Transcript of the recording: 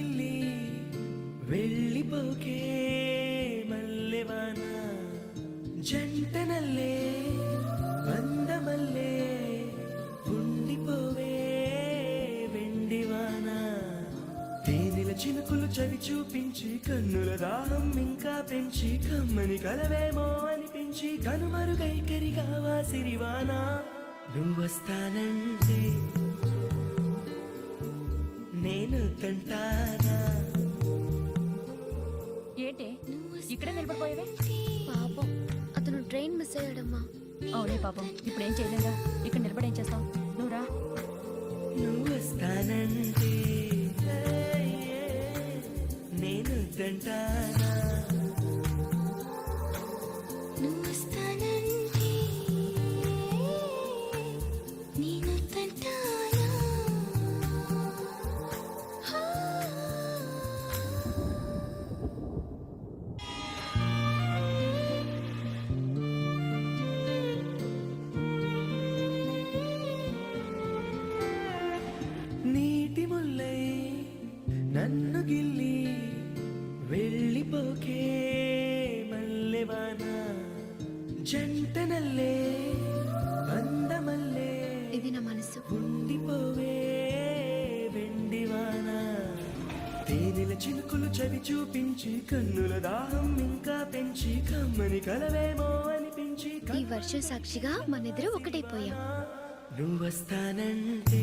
గిల్లి వెళ్ళిపోకే మల్లెవాన జంటనల్లే బందమల్లే ఉండిపోవే వెండివాన తేనెల చినుకులు చవి చూపించి కన్నుల దాహం ఇంకా పెంచి కమ్మని కలవేమో అనిపించి కనుమరుగైకరిగావా సిరివానా నువ్వొస్తానంటే నేను తంటానా ఏంటి ఇక్కడే నిలబడిపోయావే? పాపం అతను ట్రైన్ మిస్ అయ్యాడమ్మా. అవునే పాపం, ఇప్పుడు ఏం చేయలేదా? ఇక్కడ నిలబడి ఏం చేస్తావు? నువ్వు రా. నువ్వొస్తానంటే నేను తంటానా నీటి ముల్లై నన్ను గిల్లి వెళ్ళిపోకే మల్లెవాన జంటనల్లే బందమల్లే ఇది నా మనసు ఉండిపోవే వెండివాన తేనెల చినుకులు చవి చూపించి కన్నుల దాహం ఇంకా పెంచి కమ్మని కలవేమో అనిపించి ఈ వర్షం సాక్షిగా మనిద్దరం ఒకటైపోయాం. నువ్వొస్తానంటే